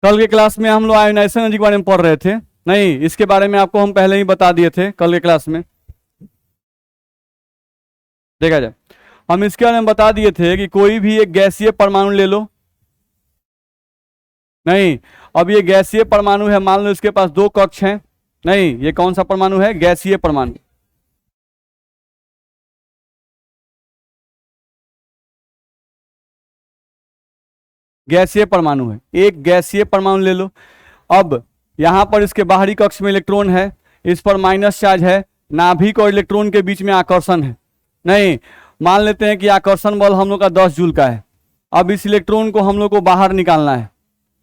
कल के क्लास में हम लोग आयोनाइजेशन एनर्जी के बारे में पढ़ रहे थे। नहीं, इसके बारे में आपको हम पहले ही बता दिए थे कल के क्लास में। देखा जाए, हम इसके बारे में बता दिए थे कि कोई भी एक गैसीय परमाणु ले लो। नहीं, अब ये गैसीय परमाणु है, मान लो इसके पास दो कक्ष हैं। नहीं, ये कौन सा परमाणु है? गैसीय परमाणु। गैसीय परमाणु है, एक गैसीय परमाणु ले लो। अब यहां पर इसके बाहरी कक्ष में इलेक्ट्रॉन है, इस पर माइनस चार्ज है, नाभिक और इलेक्ट्रॉन के बीच में आकर्षण है। नहीं, मान लेते हैं कि आकर्षण बल हम लोग का 10 जूल का है। अब इस इलेक्ट्रॉन को हम लोग को बाहर निकालना है,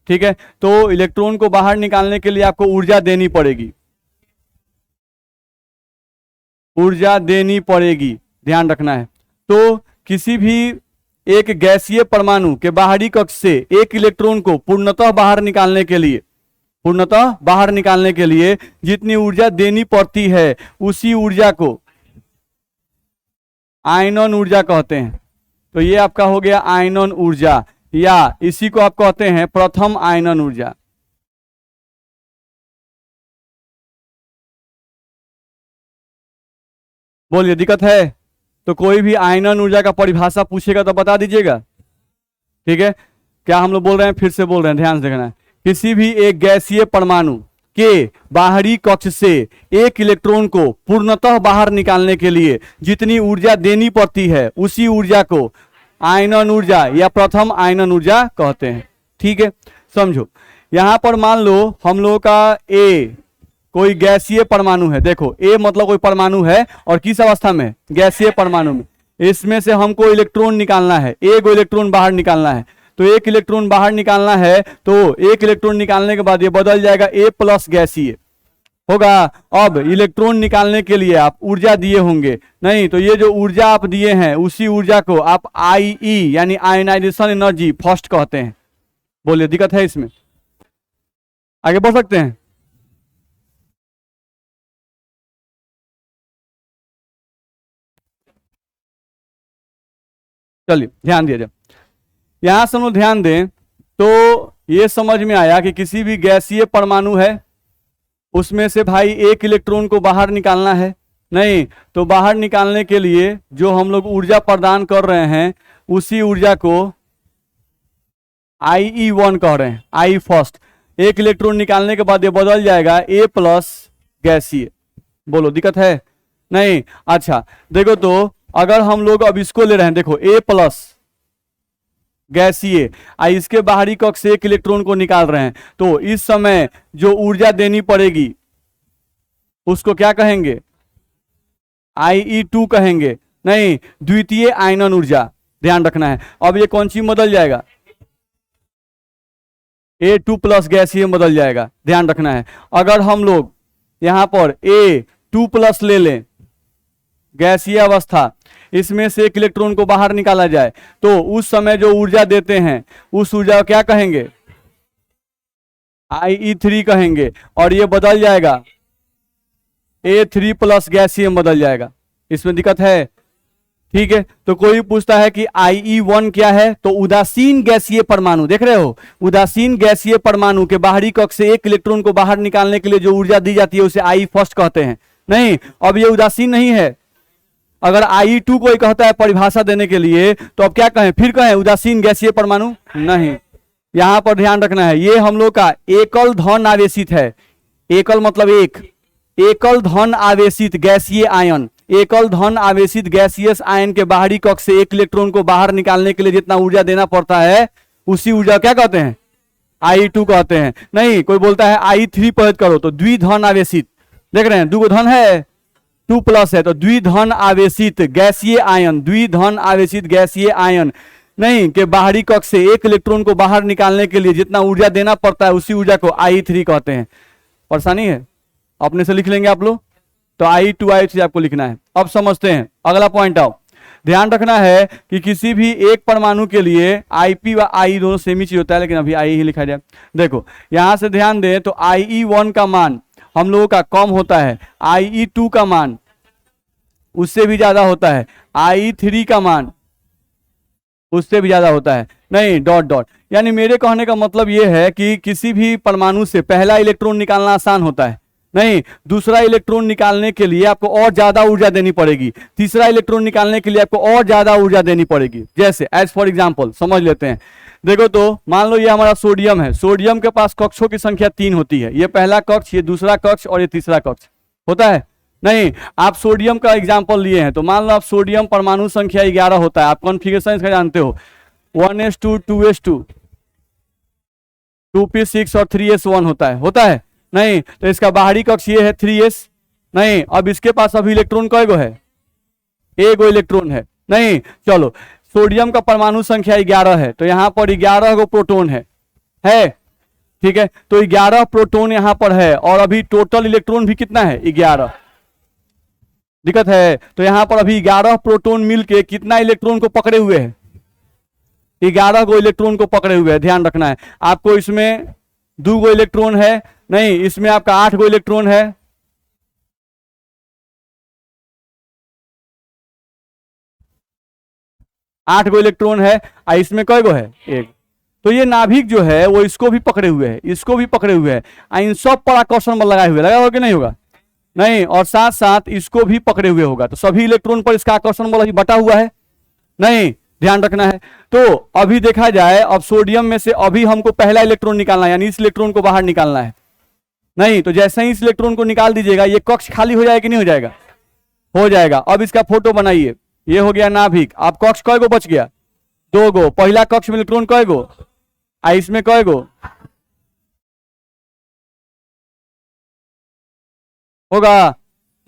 ठीक है। तो इलेक्ट्रॉन को बाहर निकालने के लिए आपको ऊर्जा देनी पड़ेगी, ऊर्जा देनी पड़ेगी, ध्यान रखना है। तो किसी भी एक गैसीय परमाणु के बाहरी कक्ष से एक इलेक्ट्रॉन को पूर्णतः बाहर निकालने के लिए, पूर्णतः बाहर निकालने के लिए जितनी ऊर्जा देनी पड़ती है उसी ऊर्जा को आयनन ऊर्जा कहते हैं। तो ये आपका हो गया आयनन ऊर्जा, या इसी को आप कहते हैं प्रथम आयनन ऊर्जा। बोलिए, दिक्कत है? तो कोई भी आयनन ऊर्जा का परिभाषा पूछेगा तो बता दीजिएगा, ठीक है। क्या हम लोग बोल रहे हैं? फिर से बोल रहे हैं, ध्यान से देखना है। किसी भी एक गैसीय परमाणु के बाहरी कक्ष से एक इलेक्ट्रॉन को पूर्णतः बाहर निकालने के लिए जितनी ऊर्जा देनी पड़ती है उसी ऊर्जा को आयनन ऊर्जा या प्रथम आयनन ऊर्जा कहते हैं, ठीक है। समझो, यहां पर मान लो हम लोग का ए कोई गैसीय परमाणु है। देखो, ए मतलब कोई परमाणु है और किस अवस्था में? गैसीय परमाणु में। इसमें से हमको इलेक्ट्रॉन निकालना है, एक इलेक्ट्रॉन बाहर निकालना है। तो एक इलेक्ट्रॉन बाहर निकालना है, तो एक इलेक्ट्रॉन निकालने के बाद ये बदल जाएगा ए प्लस गैसीय होगा। अब इलेक्ट्रॉन निकालने के लिए आप ऊर्जा दिए होंगे। नहीं, तो ये जो ऊर्जा आप दिए हैं उसी ऊर्जा को आप आईई यानी आयोनाइजेशन एनर्जी फर्स्ट कहते हैं। बोलिए, दिक्कत है इसमें? आगे बढ़ सकते हैं? चलिए ध्यान दिया जाए, यहां से हम लोग ध्यान दें तो ये समझ में आया कि किसी भी गैसीय परमाणु है उसमें से भाई एक इलेक्ट्रॉन को बाहर निकालना है। नहीं, तो बाहर निकालने के लिए जो हम लोग ऊर्जा प्रदान कर रहे हैं उसी ऊर्जा को IE1 कह रहे हैं, आई फर्स्ट। एक इलेक्ट्रॉन निकालने के बाद ये बदल जाएगा ए प्लस गैसीय। बोलो, दिक्कत है? नहीं। अच्छा देखो, तो अगर हम लोग अब इसको ले रहे हैं, देखो ए प्लस गैसीय, इसके बाहरी कक्ष से एक इलेक्ट्रॉन को निकाल रहे हैं, तो इस समय जो ऊर्जा देनी पड़ेगी उसको क्या कहेंगे? IE2 कहेंगे। नहीं, द्वितीय आयनन ऊर्जा, ध्यान रखना है। अब ये कौन सी बदल जाएगा? A2 प्लस गैसीय बदल जाएगा, ध्यान रखना है। अगर हम लोग यहां पर A2 प्लस ले लें गैसीय अवस्था, इसमें से एक इलेक्ट्रॉन को बाहर निकाला जाए, तो उस समय जो ऊर्जा देते हैं उस ऊर्जा को क्या कहेंगे? IE3 कहेंगे। और ये बदल जाएगा A3 प्लस गैसीय बदल जाएगा। इसमें दिक्कत है? ठीक है। तो कोई पूछता है कि IE1 क्या है, तो उदासीन गैसीय परमाणु, देख रहे हो, उदासीन गैसीय परमाणु के बाहरी कक्ष से एक इलेक्ट्रॉन को बाहर निकालने के लिए जो ऊर्जा दी जाती है उसे आई फर्स्ट कहते हैं। नहीं, अब ये उदासीन नहीं है। अगर IE2 कोई कहता है परिभाषा देने के लिए, तो अब क्या कहें? फिर कहें उदासीन गैसीय परमाणु? नहीं, यहां पर ध्यान रखना है, ये हम लोग का एकल धन आवेशित है। एकल मतलब एक, एकल धन आवेशित गैसीय आयन, एकल धन आवेशित गैसियस आयन के बाहरी कक्ष से एक इलेक्ट्रॉन को बाहर निकालने के लिए जितना ऊर्जा देना पड़ता है उसी ऊर्जा क्या कहते हैं? IE2 कहते हैं। नहीं, कोई बोलता है IE3 पहले करो, तो द्विधन आवेशित, देख रहे हैं, दो धन है, 2 प्लस है, तो द्विधन आवेशित गैसीय आयन, द्विधन आवेशित गैसीय आयन नहीं के बाहरी कक्ष से एक इलेक्ट्रॉन को बाहर निकालने के लिए जितना ऊर्जा देना पड़ता है उसी ऊर्जा को IE3 कहते हैं। परेशानी है? अपने से लिख लेंगे आप लोग, तो IE2 IE3 आपको लिखना है। अब समझते हैं अगला पॉइंट। आओ, ध्यान रखना है कि किसी भी एक परमाणु के लिए IP व I दोनों सेम ही चीज होता है, लेकिन अभी I ही लिखा जाए। देखो यहां से ध्यान दें तो IE1 का मान हम लोगों का कम होता है, IE2 का मान उससे भी ज्यादा होता है, IE3 का मान उससे भी ज्यादा होता है। नहीं, डॉट डॉट, यानी मेरे कहने का मतलब यह है कि किसी भी परमाणु से पहला इलेक्ट्रॉन निकालना आसान होता है, नहीं, दूसरा इलेक्ट्रॉन निकालने के लिए आपको और ज्यादा ऊर्जा देनी पड़ेगी, तीसरा इलेक्ट्रॉन निकालने के लिए आपको और ज्यादा ऊर्जा देनी पड़ेगी। जैसे एज फॉर एग्जांपल समझ लेते हैं, देखो तो मान लो ये हमारा सोडियम है, सोडियम के पास कक्षों की संख्या 3 होती है, ये पहला कक्ष, ये दूसरा कक्ष और ये तीसरा कक्ष होता है। नहीं, आप सोडियम का एग्जाम्पल लिए हैं तो मान लो आप सोडियम परमाणु संख्या 11 होता है, आप कॉन्फ़िगरेशन इसका जानते हो, 1s2 2s2 2p6 और 3s1 होता है। नहीं, तो इसका बाहरी कक्ष ये है 3s। नहीं, अब इसके पास अभी इलेक्ट्रॉन कय गो है, एक गो इलेक्ट्रॉन है। नहीं, चलो सोडियम का परमाणु संख्या 11 है, तो यहां पर 11 गो प्रोटॉन है, ठीक है, तो 11 प्रोटॉन यहां पर है और अभी टोटल इलेक्ट्रॉन भी कितना है, 11। दिक्कत है, तो यहां पर अभी 11 प्रोटॉन मिलके कितना इलेक्ट्रॉन को पकड़े हुए हैं, 11 गो इलेक्ट्रॉन को पकड़े हुए हैं। ध्यान रखना है आपको, इसमें 2 गो इलेक्ट्रॉन है, नहीं इसमें आपका 8 गो इलेक्ट्रॉन है, 8 गो इलेक्ट्रॉन है, और इसमें कय गो है, एक। तो ये नाभिक जो है वो इसको भी पकड़े हुए है, इसको भी पकड़े हुए है, इन सब पर आकर्षण बल लगाए हुए, लगा होगा कि नहीं होगा, नहीं, और साथ साथ इसको भी पकड़े हुए होगा, तो सभी इलेक्ट्रॉन पर इसका आकर्षण बल बटा हुआ है। नहीं, ध्यान रखना है। तो अभी देखा जाए, अब सोडियम में से अभी हमको पहला इलेक्ट्रॉन निकालना है, यानी इस इलेक्ट्रॉन को बाहर निकालना है। नहीं, तो जैसे ही इस इलेक्ट्रॉन को निकाल दीजिएगा ये कक्ष खाली हो जाएगा कि नहीं हो जाएगा, हो जाएगा। अब इसका फोटो बनाइए, ये हो गया नाभिक। अब कक्ष कय गो बच गया, 2 गो। पहला कक्ष में इलेक्ट्रॉन कय गो, इसमें कय गो होगा,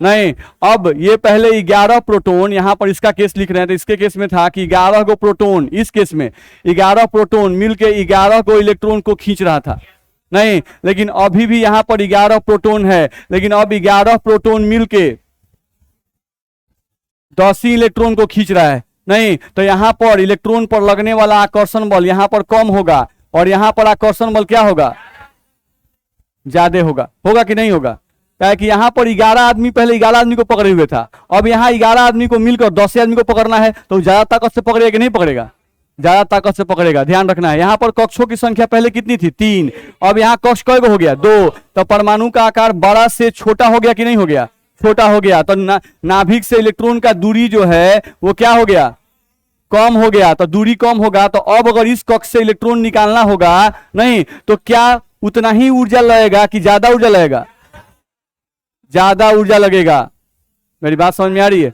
नहीं। अब ये पहले 11 प्रोटॉन, यहां पर इसका केस लिख रहे हैं तो इसके केस में था कि 11 गो प्रोटॉन, इस केस में 11 प्रोटॉन मिलके 11 गो इलेक्ट्रॉन को खींच रहा था। नहीं, लेकिन अभी भी यहां पर 11 प्रोटॉन है, लेकिन अब 11 प्रोटॉन मिलके 10 ही इलेक्ट्रॉन को खींच रहा है। नहीं, तो यहां पर इलेक्ट्रॉन पर लगने वाला आकर्षण बल यहां पर कम होगा और यहां पर आकर्षण बल क्या होगा, ज्यादा होगा। होगा कि नहीं होगा, क्या कि यहां पर 11 आदमी, पहले 11 आदमी को पकड़े हुए था, अब यहां 11 आदमी को मिलकर 10 आदमी को पकड़ना है, तो ज्यादा ताकत से पकड़ेगा कि नहीं पकड़ेगा, ज्यादा ताकत से पकड़ेगा। ध्यान रखना है, यहां पर कक्षों की संख्या पहले कितनी थी, 3, अब यहां कक्ष कय हो गया, 2। तो परमाणु का आकार बड़ा से छोटा हो गया कि नहीं हो गया, छोटा हो गया। तो नाभिक से इलेक्ट्रॉन का दूरी जो है वो क्या हो गया, कम हो गया। तो दूरी कम होगा, तो अब अगर इस कक्ष से इलेक्ट्रॉन निकालना होगा, नहीं तो क्या उतना ही ऊर्जा लगेगा कि ज्यादा ऊर्जा लगेगा, ज्यादा ऊर्जा लगेगा। मेरी बात समझ में आ रही है।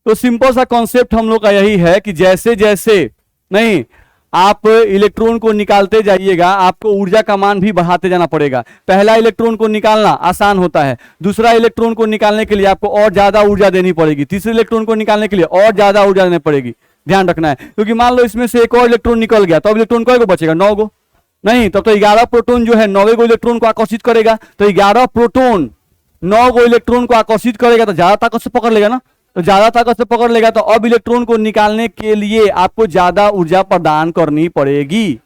तो सिंपल सा कॉन्सेप्ट हम लोग का यही है कि जैसे जैसे नहीं आप इलेक्ट्रॉन को निकालते जाइएगा, आपको ऊर्जा का मान भी बढ़ाते जाना पड़ेगा। पहला इलेक्ट्रॉन को निकालना आसान होता है, दूसरा इलेक्ट्रॉन को निकालने के लिए आपको और ज्यादा ऊर्जा देनी पड़ेगी, तीसरे इलेक्ट्रॉन को निकालने के लिए और ज्यादा ऊर्जा देनी पड़ेगी। ध्यान रखना है, क्योंकि मान लो इसमें से एक और इलेक्ट्रॉन निकल गया, तो अब इलेक्ट्रॉन कय गो बचेगा, 9 गो। नहीं, तब तो 11 प्रोटॉन जो है 9 गो इलेक्ट्रॉन को आकर्षित करेगा, तो 11 प्रोटॉन 9 गो इलेक्ट्रॉन को आकर्षित करेगा, तो ज्यादा ताकत से पकड़ लेगा ना, तो ज्यादा ताकत से पकड़ लेगा, तो अब इलेक्ट्रॉन को निकालने के लिए आपको ज्यादा ऊर्जा प्रदान करनी पड़ेगी।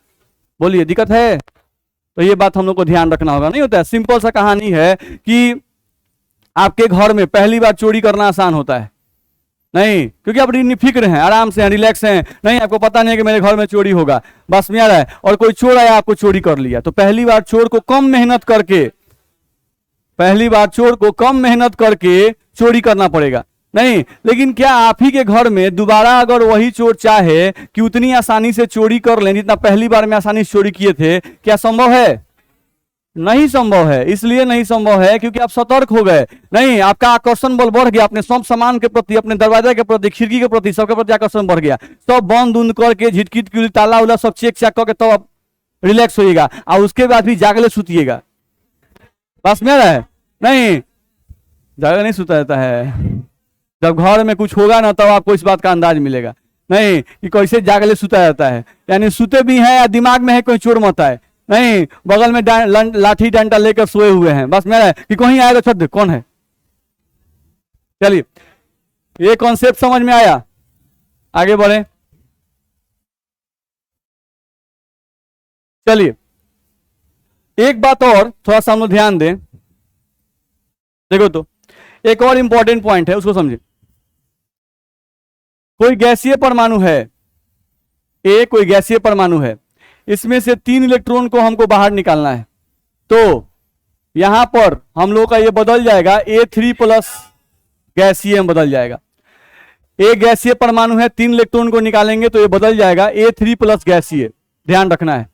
बोलिए, दिक्कत है? तो ये बात हम लोग को ध्यान रखना होगा। नहीं होता है, सिंपल सा कहानी है कि आपके घर में पहली बार चोरी करना आसान होता है, नहीं, क्योंकि आप निफिक्र हैं, आराम से हैं, रिलैक्स हैं, नहीं आपको पता नहीं है कि मेरे घर में चोरी होगा, बस में आ रहा है, और कोई चोर आया आपको चोरी कर लिया, तो पहली बार चोर को कम मेहनत करके, पहली बार चोर को कम मेहनत करके चोरी करना पड़ेगा। नहीं, लेकिन क्या आप ही के घर में दोबारा अगर वही चोर चाहे कि उतनी आसानी से चोरी कर लें जितना पहली बार में आसानी से चोरी किए थे, क्या संभव है? नहीं संभव है। इसलिए नहीं संभव है क्योंकि आप सतर्क हो गए, नहीं आपका आकर्षण बल बढ़ गया, अपने सब सामान के प्रति, अपने दरवाजे के प्रति, खिड़की के प्रति, सबके प्रति आकर्षण बढ़ गया। सब बंद उंद करके झिटकी ताला उला सब चेक चेक करके तो आप रिलैक्स होइएगा, और उसके बाद भी जागले सुतिएगा। बस में रहा है, नहीं जागले नहीं सुता रहता है। जब घर में कुछ होगा ना तब आपको इस बात का अंदाज मिलेगा, नहीं कि कैसे जागले सुता रहता है, यानी सुते भी हैं या दिमाग में है कोई चोर मत आए, नहीं बगल में लाठी डंडा लेकर सोए हुए हैं, बस मेरा कि कहीं आएगा छत कौन है। चलिए, ये कॉन्सेप्ट समझ में आया, आगे बढ़े। चलिए, एक बात और थोड़ा सा हम लोग ध्यान दें, देखो तो एक और इंपॉर्टेंट पॉइंट है, उसको समझे। कोई गैसीय परमाणु है, कोई गैसीय परमाणु है, इसमें से 3 इलेक्ट्रॉन को हमको बाहर निकालना है। तो यहां पर हम लोग का ये बदल जाएगा, A3 प्लस गैसीय में बदल जाएगा। एक गैसीय परमाणु है, 3 इलेक्ट्रॉन को निकालेंगे तो ये बदल जाएगा A3 प्लस गैसीय, ध्यान रखना है।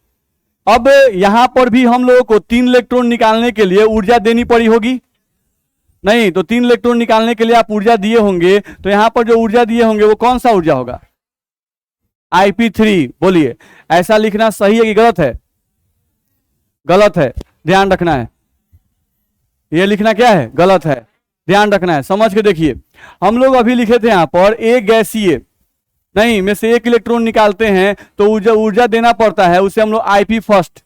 अब यहां पर भी हम लोगों को 3 इलेक्ट्रॉन निकालने के लिए ऊर्जा देनी पड़ी होगी, नहीं तो 3 इलेक्ट्रॉन निकालने के लिए आप ऊर्जा दिए होंगे, तो यहां पर जो ऊर्जा दिए होंगे वो कौन सा ऊर्जा होगा? IP3। बोलिए ऐसा लिखना सही है कि गलत है? गलत है, ध्यान रखना है। ये लिखना क्या है? गलत है, ध्यान रखना है। समझ के देखिए, हम लोग अभी लिखे थे यहां पर एक गैसीय नहीं में से 1 इलेक्ट्रॉन निकालते हैं तो ऊर्जा देना पड़ता है, उसे हम लोग IP फर्स्ट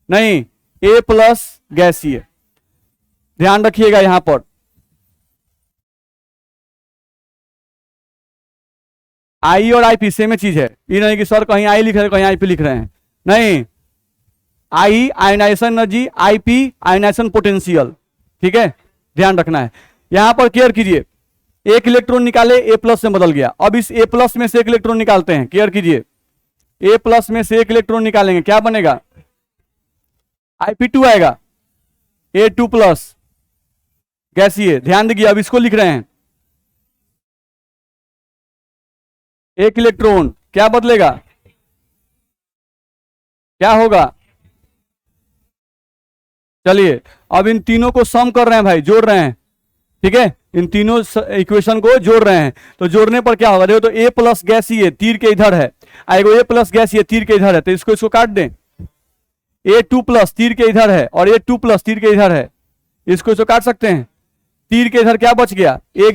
नहीं A प्लस गैसीय, ध्यान रखिएगा। यहां पर I और IP सेम चीज है, ये नहीं कि सर कहीं I लिख रहे हैं कहीं IP लिख रहे हैं, नहीं। I ionization energy, IP ionization potential, ठीक है, ध्यान रखना है। यहां पर केयर कीजिए, 1 इलेक्ट्रॉन निकाले A प्लस में बदल गया। अब इस A प्लस में से 1 इलेक्ट्रॉन निकालते हैं, केयर कीजिए, A प्लस में से 1 इलेक्ट्रॉन निकालेंगे, क्या बनेगा? IP2 आएगा, A2 प्लस गैसीय, ध्यान दीजिए। अब इसको लिख रहे हैं, 1 इलेक्ट्रॉन क्या बदलेगा, क्या होगा? चलिए अब इन तीनों को सम कर रहे हैं भाई, जोड़ रहे हैं, ठीक है, इन तीनों इक्वेशन को जोड़ रहे हैं। तो जोड़ने पर क्या होगा? देखो तो A प्लस गैसीय तीर के इधर है, आएगा A प्लस गैसीय तीर के इधर है, तो इसको काट दें। A2 प्लस तीर के इधर है और A2 प्लस तीर के इधर है, इसको काट सकते हैं। तीर के इधर क्या बच गया? A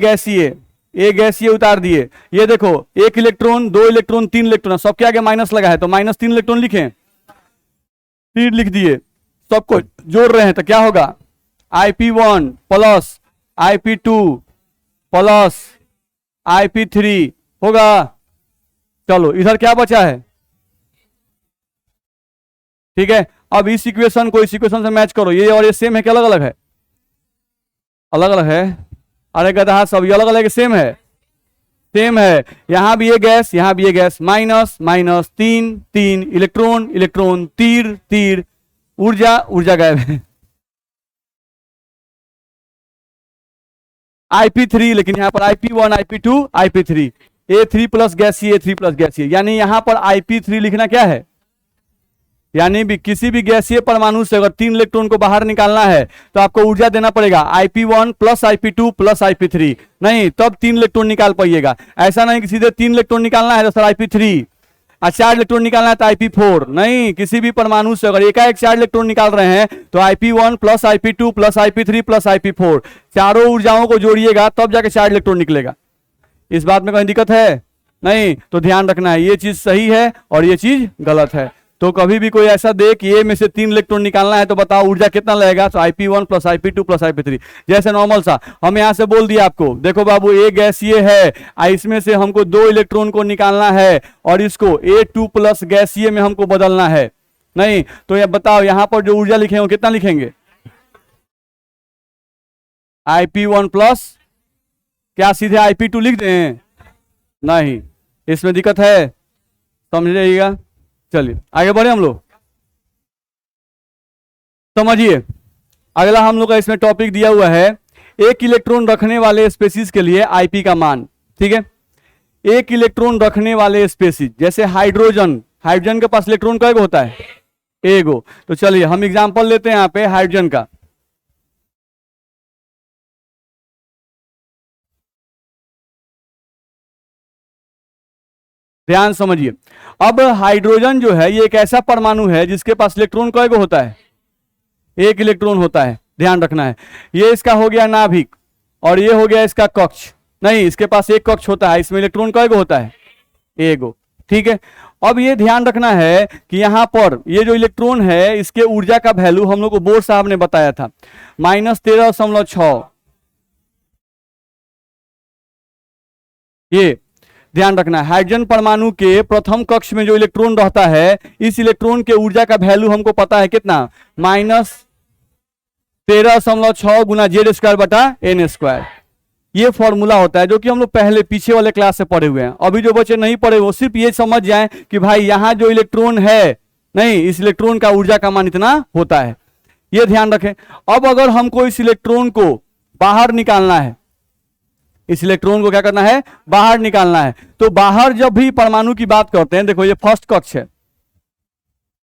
गैसीय उतार दिए। ये देखो 1 इलेक्ट्रॉन, 2 इलेक्ट्रॉन, 3 इलेक्ट्रॉन, सबके आगे माइनस लगा है तो -3 इलेक्ट्रॉन लिखें, तीर लिख दिए, सबको जोड़ रहे हैं तो क्या होगा? IP1 plus IP2 plus IP3 होगा। चलो इधर क्या बचा है? ठीक है, अब इस इक्वेशन को इस इक्वेशन से मैच करो। ये और ये सेम है कि अलग अलग है? अलग अलग है। अरे गधा, सब ये अलग अलग सेम है? सेम है। यहां भी ये गैस, यहां भी ये gas, minus minus, 3 electron electron, तीर तीर, ऊर्जा गायब है। IP3, लेकिन यहां पर IP1 IP2 IP3, A3 plus गैसीय A3 प्लस गैसीय, यानी यहां पर IP3 लिखना क्या है? यानी भी किसी भी गैसीय परमाणु से अगर 3 इलेक्ट्रॉन को बाहर निकालना है तो आपको ऊर्जा देना पड़ेगा IP1 plus IP2 plus IP3, नहीं तब 3 इलेक्ट्रॉन निकाल पाइएगा। ऐसा नहीं कि सीधे 3 इलेक्ट्रॉन निकालना है तो सर IP3, और 4 इलेक्ट्रॉन निकालना है तो IP4, नहीं। किसी भी परमाणु से अगर एकाएक 4 इलेक्ट्रॉन निकाल रहे हैं तो IP1 plus IP2 plus IP3 plus IP4, चारों ऊर्जाओं को जोड़िएगा तब जाके 4 इलेक्ट्रॉन निकलेगा। इस बात में कोई दिक्कत है? नहीं। तो ध्यान रखना है, ये चीज सही है और ये चीज गलत है। तो कभी भी कोई ऐसा दे कि ए में से 3 इलेक्ट्रॉन निकालना है तो बताओ ऊर्जा कितना लगेगा? तो IP1 plus IP2 plus IP3, जैसे नॉर्मल सा हम यहां से बोल दिया आपको, देखो बाबू ए गैसीय है, इसमें से हमको 2 इलेक्ट्रॉन को निकालना है और इसको A2 प्लस गैसीय में हमको बदलना है, नहीं। तो ये बताओ यहां पर जो ऊर्जा लिखेंगे कितना लिखेंगे? IP1 प्लस, क्या सीधे IP2 लिख दें? नहीं, इसमें दिक्कत है, समझ जाइएगा। चलिए आगे बढ़े हम लोग। समझिए अगला हम लोग का इसमें टॉपिक दिया हुआ है 1 इलेक्ट्रॉन रखने वाले स्पेसीज के लिए IP का मान, ठीक है। 1 इलेक्ट्रॉन रखने वाले स्पेसीज, जैसे हाइड्रोजन, हाइड्रोजन के पास इलेक्ट्रॉन कई गो होता है? एगो। तो चलिए हम एग्जांपल लेते हैं यहाँ पे हाइड्रोजन का। ध्यान समझिए, अब हाइड्रोजन जो है ये एक ऐसा परमाणु है जिसके पास इलेक्ट्रॉन कई गो होता है? 1 इलेक्ट्रॉन होता है, ध्यान रखना है। ये इसका हो गया नाभिक और ये हो गया इसका कक्ष, नहीं इसके पास एक कक्ष होता है, इसमें इलेक्ट्रॉन कई गो होता है? एगो, ठीक है। अब ये ध्यान रखना है कि यहां पर ये जो इलेक्ट्रॉन है इसके ऊर्जा का वैल्यू हम लोग को बोर साहब ने बताया था -13.6। ये ध्यान रखना है, हाइड्रोजन परमाणु के प्रथम कक्ष में जो इलेक्ट्रॉन रहता है इस इलेक्ट्रॉन के ऊर्जा का वैल्यू हमको पता है कितना? -13.6 गुना Z² बटा N²। ये फॉर्मूला होता है जो कि हम लोग पहले पीछे वाले क्लास से पढ़े हुए हैं। अभी जो बच्चे नहीं पढ़े वो सिर्फ ये समझ जाएं कि भाई यहां जो इलेक्ट्रॉन है नहीं, इस इलेक्ट्रॉन का ऊर्जा का मान इतना होता है, ये ध्यान रखें। अब अगर हमको इस इलेक्ट्रॉन को बाहर निकालना है, इस इलेक्ट्रॉन को क्या करना है, बाहर निकालना है, तो बाहर जब भी परमाणु की बात करते हैं, देखो ये फर्स्ट कक्ष है,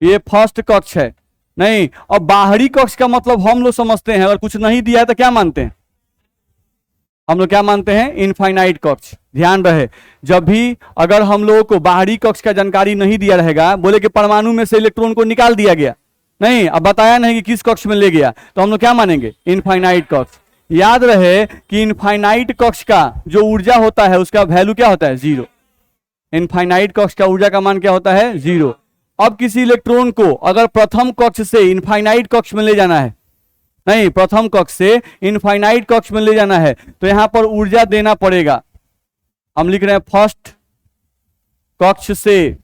ये फर्स्ट कक्ष है, नहीं, और बाहरी कक्ष का मतलब हम लोग समझते हैं, अगर कुछ नहीं दिया है तो क्या मानते हैं हम लोग, क्या मानते हैं, इनफाइनाइट कक्ष। ध्यान रहे, जब भी अगर हम लोगों को बाहरी कक्ष का जानकारी नहीं दिया रहेगा, बोले कि परमाणु में से इलेक्ट्रॉन को निकाल दिया गया, नहीं, अब बताया नहीं कि किस कक्ष में ले गया, तो हम लोग क्या मानेंगे, इनफाइनाइट कक्ष। याद रहे कि इनफाइनाइट कक्ष का जो ऊर्जा होता है उसका वैल्यू क्या होता है, जीरो। इनफाइनाइट कक्ष का ऊर्जा का मान क्या होता है, जीरो। अब किसी इलेक्ट्रॉन को अगर प्रथम कक्ष से इनफाइनाइट कक्ष में ले जाना है, नहीं, प्रथम कक्ष से इनफाइनाइट कक्ष में ले जाना है, तो यहां पर ऊर्जा देना पड़ेगा। हम लिख रहे हैं फर्स्ट कक्ष से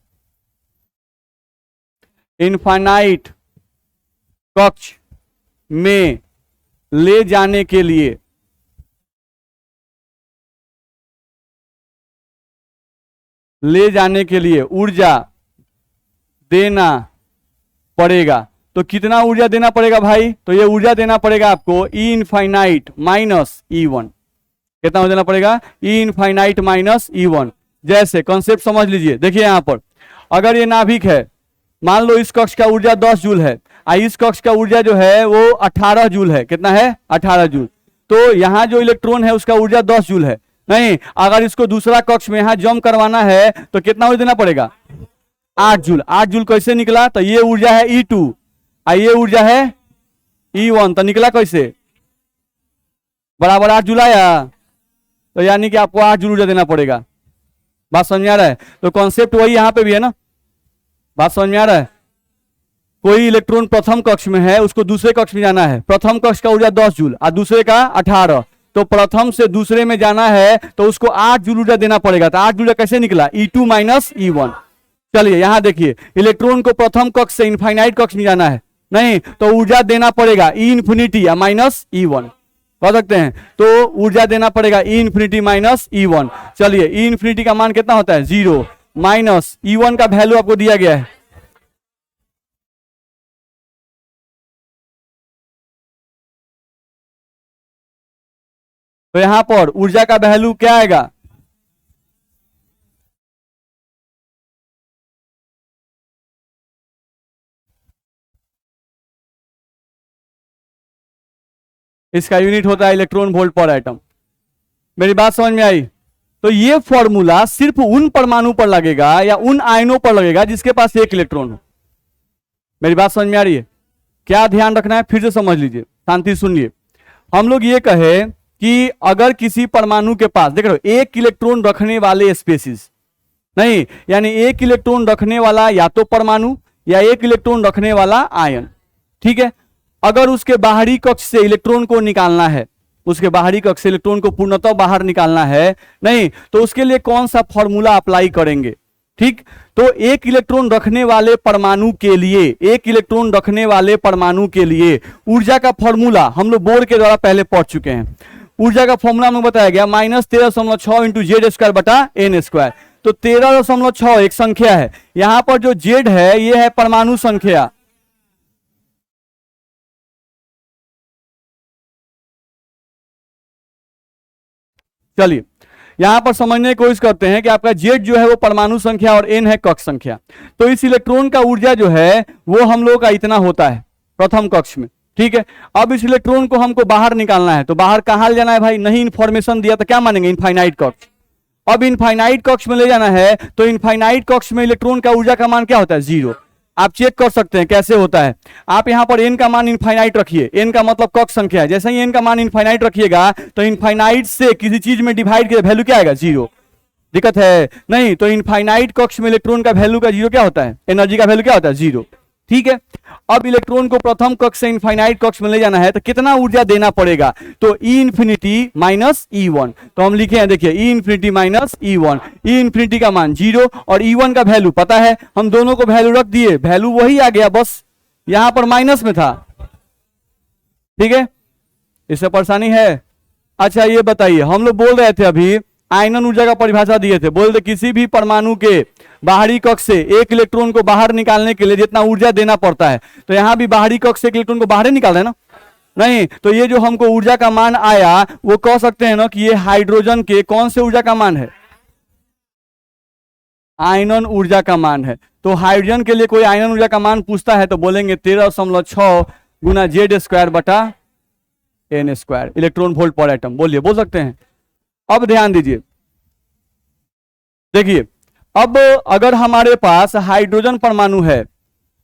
इनफाइनाइट कक्ष में ले जाने के लिए ऊर्जा देना पड़ेगा। तो कितना ऊर्जा देना पड़ेगा भाई, तो ये ऊर्जा देना पड़ेगा आपको ई इनफाइनाइट माइनस E1। कितना देना पड़ेगा, ई इनफाइनाइट माइनस E1। जैसे कॉन्सेप्ट समझ लीजिए, देखिए यहां पर अगर ये नाभिक है, मान लो इस कक्ष का ऊर्जा 10 जूल है, इस कक्ष का ऊर्जा जो है वो 18 जूल है। कितना है, 18 जूल। तो यहाँ जो इलेक्ट्रॉन है उसका ऊर्जा 10 जूल है। नहीं, अगर इसको दूसरा कक्ष में यहाँ जम करवाना है तो कितना ऊर्जा देना पड़ेगा, 8 जूल। 8 जूल कैसे निकला, तो ये ऊर्जा है E2 और ये ऊर्जा है E1, तो निकला कैसे, बराबर 8 जूल आया। तो यानी कि आपको 8 जूल ऊर्जा देना पड़ेगा। बात समझ में आ रहा है, तो कॉन्सेप्ट वही यहां पे भी है ना, बात समझ में आ रहा है। कोई इलेक्ट्रॉन प्रथम कक्ष में है, उसको दूसरे कक्ष में जाना है, प्रथम कक्ष का ऊर्जा 10 जूल और दूसरे का 18, तो प्रथम से दूसरे में जाना है तो उसको 8 जूल ऊर्जा देना पड़ेगा। तो 8 जूल कैसे निकला, E2 माइनस E1। चलिए यहां देखिए, इलेक्ट्रॉन को प्रथम कक्ष से इनफाइनाइट कक्ष में जाना है, नहीं, तो ऊर्जा देना पड़ेगा E इंफिनिटी या माइनस E1, कह सकते हैं। तो ऊर्जा देना पड़ेगा E इंफिनिटी माइनस E1। चलिए E इंफिनिटी का मान कितना होता है, 0, माइनस E1 का वैल्यू आपको दिया गया है, तो यहां पर ऊर्जा का वैल्यू क्या आएगा, इसका यूनिट होता है इलेक्ट्रॉन वोल्ट पर एटम। मेरी बात समझ में आई। तो ये फॉर्मूला सिर्फ उन परमाणु पर लगेगा या उन आयनों पर लगेगा जिसके पास एक इलेक्ट्रॉन हो। मेरी बात समझ में आ रही है, क्या ध्यान रखना है, फिर से समझ लीजिए, शांति सुनिए। हम लोग ये कहे कि अगर किसी परमाणु के पास, देख रहे हो, एक इलेक्ट्रॉन रखने वाले स्पेसीज, नहीं, यानी एक इलेक्ट्रॉन रखने वाला या तो परमाणु या एक इलेक्ट्रॉन रखने वाला आयन, ठीक है। अगर उसके बाहरी कक्ष से इलेक्ट्रॉन को निकालना है, उसके बाहरी कक्ष से इलेक्ट्रॉन को पूर्णतः बाहर निकालना है, नहीं, तो उसके लिए कौन सा फॉर्मूला अप्लाई करेंगे, ठीक। तो एक इलेक्ट्रॉन रखने वाले परमाणु के लिए, एक इलेक्ट्रॉन रखने वाले परमाणु के लिए ऊर्जा का फॉर्मूला हम लोग बोर्ड के द्वारा पहले पढ़ चुके हैं। ऊर्जा का फॉर्मूला में बताया गया -13.6 इंटू Z² बटा N²। तो 13.6 एक संख्या है, यहां पर जो Z है ये है परमाणु संख्या, चलिए यहां पर समझने की कोशिश करते हैं कि आपका Z जो है वो परमाणु संख्या और N है कक्ष संख्या। तो इस इलेक्ट्रॉन का ऊर्जा जो है वो हम लोग का इतना होता है प्रथम कक्ष में, ठीक है। अब इस इलेक्ट्रॉन को हमको बाहर निकालना है, तो बाहर कहां ले जाना है भाई, नहीं इंफॉर्मेशन दिया तो क्या मानेंगे, इनफाइनाइट कक्ष। अब इनफाइनाइट कक्ष में ले जाना है, तो इनफाइनाइट कक्ष में इलेक्ट्रॉन का ऊर्जा का मान क्या होता है, 0। आप चेक कर सकते हैं कैसे होता है। आप यहां पर n का मान इनफाइनाइट रखिए, n का मतलब कक्ष संख्या है, जैसे ही n का मान इनफाइनाइट रखिएगा तो इनफाइनाइट से किसी चीज में डिवाइड किया वैल्यू क्या आएगा, 0। दिक्कत है नहीं, तो इनफाइनाइट कक्ष में इलेक्ट्रॉन का वैल्यू का 0 क्या होता है, एनर्जी का वैल्यू क्या होता है, 0, ठीक है। अब इलेक्ट्रॉन को प्रथम कक्ष से इनफाइनाइट कक्ष में ले जाना है तो कितना ऊर्जा देना पड़ेगा, तो E इंफिनिटी माइनस E1। तो हम लिखे हैं, देखिए E infinity minus E1, E infinity का मान 0 और E1 का वैल्यू पता है, हम दोनों को वैल्यू रख दिए, वैल्यू वही आ गया, बस यहां पर माइनस में था, ठीक है। इससे परेशानी है। अच्छा ये बताइए, हम लोग बोल रहे थे अभी आयनन ऊर्जा का परिभाषा दिए थे, बोलते किसी भी परमाणु के बाहरी कक्ष से एक इलेक्ट्रॉन को बाहर निकालने के लिए जितना ऊर्जा देना पड़ता है, तो यहां भी बाहरी कक्ष से एक इलेक्ट्रॉन को बाहर ही निकाल रहे हैं ना, नहीं, तो ये जो हमको ऊर्जा का मान आया वो कह सकते हैं ना कि ये हाइड्रोजन के कौन से ऊर्जा का मान है, आयनन ऊर्जा का मान है। तो हाइड्रोजन के लिए कोई आयनन ऊर्जा का मान पूछता है तो बोलेंगे 13.6 गुना Z² बटा N², इलेक्ट्रॉन वोल्ट पर एटम। बोलिए, बोल सकते हैं। अब ध्यान दीजिए, देखिए, अब अगर हमारे पास हाइड्रोजन परमाणु है,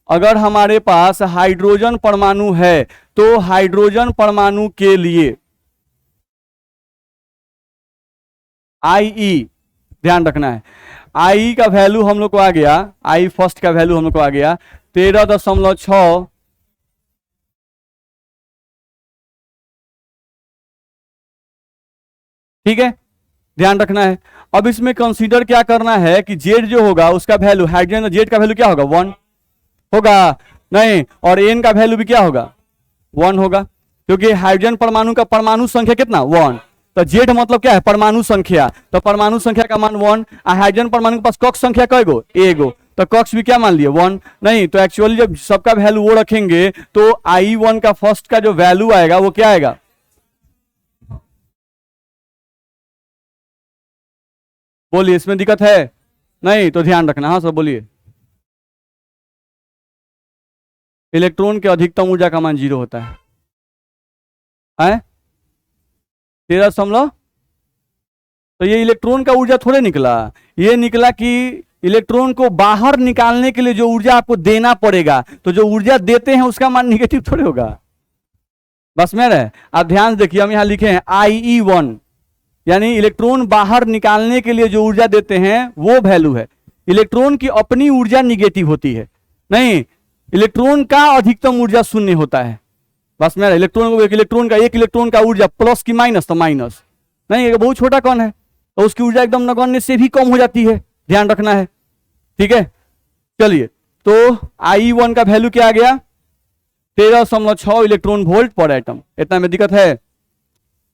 अगर हमारे पास हाइड्रोजन परमाणु है तो हाइड्रोजन परमाणु के लिए IE ध्यान रखना है, आई का वैल्यू हम लोग को आ गया, आई फर्स्ट का वैल्यू हम लोग को आ गया 13.6 ठीक है, ध्यान रखना है। अब इसमें कंसीडर क्या करना है कि जेड जो होगा उसका वैल्यू, हाइड्रोजन जेड का वैल्यू क्या होगा, 1 होगा, नहीं, और एन का वैल्यू भी क्या होगा, 1 होगा, क्योंकि हाइड्रोजन परमाणु का परमाणु संख्या कितना, 1, तो जेड मतलब क्या है, परमाणु संख्या, तो परमाणु संख्या का मान 1। हाइड्रोजन परमाणु के पास कक्ष संख्या कईगो, एगो, तो कक्ष भी क्या मान लिए, 1, नहीं, तो एक्चुअली जब सबका वैल्यू वो रखेंगे तो I1 का फर्स्ट का जो वैल्यू आएगा वो क्या आएगा, बोलिए, इसमें दिक्कत है, नहीं, तो ध्यान रखना, हाँ सर बोलिए। इलेक्ट्रॉन के अधिकतम ऊर्जा का मान 0 होता है 13 तो ये इलेक्ट्रॉन का ऊर्जा थोड़े निकला, ये निकला कि इलेक्ट्रॉन को बाहर निकालने के लिए जो ऊर्जा आपको देना पड़ेगा, तो जो ऊर्जा देते हैं उसका मान निगेटिव थोड़े होगा, बस में रहे। आप ध्यान देखिए, हम यहां लिखे हैं IE1, यानी इलेक्ट्रॉन बाहर निकालने के लिए जो ऊर्जा देते हैं वो वैल्यू है। इलेक्ट्रॉन की अपनी ऊर्जा निगेटिव होती है, नहीं, इलेक्ट्रॉन का अधिकतम ऊर्जा 0 होता है, बस मेरा इलेक्ट्रॉन का एक इलेक्ट्रॉन का ऊर्जा प्लस की माइनस, तो माइनस, नहीं, बहुत छोटा कौन है तो उसकी ऊर्जा एकदम नगण्य से भी कम हो जाती है, ध्यान रखना है, ठीक है। चलिए, तो IE1 का वैल्यू क्या आ गया, 13.6 इलेक्ट्रॉन वोल्ट पर एटम, इतना में दिक्कत है,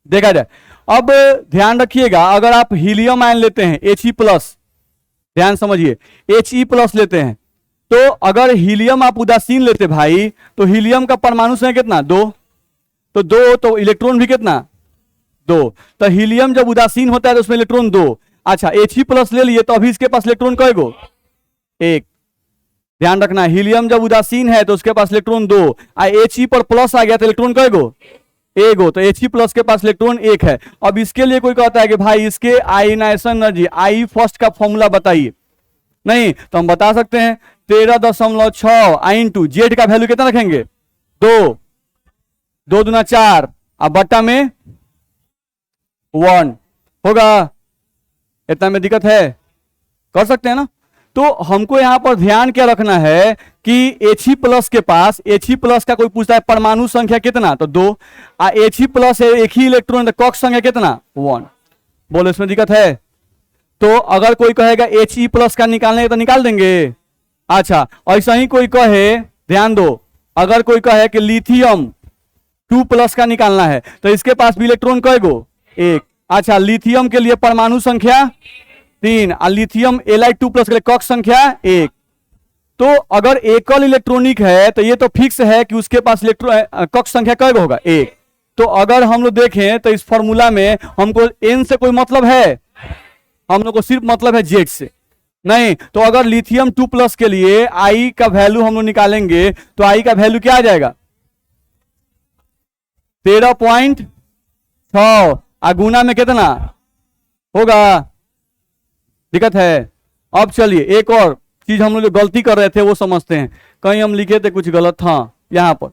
देखा जाए। अब ध्यान रखिएगा, अगर आप हीलियम आयन लेते हैं He+, ध्यान समझिए, He+ लेते हैं, तो अगर हीलियम आप उदासीन लेते भाई, तो हीलियम का परमाणु संख्या कितना, 2, तो 2, तो इलेक्ट्रॉन भी कितना, 2, तो हीलियम जब उदासीन होता है तो उसमें इलेक्ट्रॉन 2। अच्छा, He+ ले लिए तो अभी इसके पास इलेक्ट्रॉन कईगो, 1, ध्यान रखना, हीलियम जब उदासीन है तो उसके पास इलेक्ट्रॉन 2, He पर प्लस आ गया तो इलेक्ट्रॉन कईगो, एगो, तो He+ के पास इलेक्ट्रॉन 1 है। अब इसके लिए कोई कहता है कि भाई इसके आयनाइजेशन एनर्जी I फर्स्ट का फॉर्मूला बताइए, नहीं, तो हम बता सकते हैं 13.6 I × जेड का वैल्यू कितना रखेंगे, 2, 2 दूना 4, अब बट्टा में 1 होगा, इतना में दिक्कत है, कर सकते हैं ना। तो हमको यहां पर ध्यान क्या रखना है कि He+ के पास, He+ का कोई पूछता है परमाणु संख्या कितना, तो 2, He+ है एक ही इलेक्ट्रॉन, तो कक्ष संख्या कितना, 1, बोलो इसमें दिक्कत है। तो अगर कोई कहेगा He+ का निकालने तो निकाल देंगे। अच्छा, ऐसा ही कोई कहे, ध्यान दो, अगर कोई कहे कि लिथियम 2+ का निकालना है, तो इसके पास भी इलेक्ट्रॉन कईगो, 1। अच्छा, लिथियम के लिए परमाणु संख्या 3, और लिथियम Li2+ के लिए कक्ष संख्या 1। तो अगर एकल इलेक्ट्रॉनिक है तो ये तो फिक्स है कि उसके पास कक्ष संख्या कईगो होगा, 1। तो अगर हम लोग देखें तो इस फॉर्मूला में हमको n से कोई मतलब है, हम लोग को सिर्फ मतलब है Z से, नहीं, तो अगर लिथियम 2+ के लिए I का वैल्यू हम लोग निकालेंगे तो I का वैल्यू क्या आ जाएगा, 13.6, गुना में कितना होगा, दिक्कत है। अब चलिए, एक और चीज हम लोग जो गलती कर रहे थे वो समझते हैं, कहीं हम लिखे थे कुछ गलत, हाँ यहां पर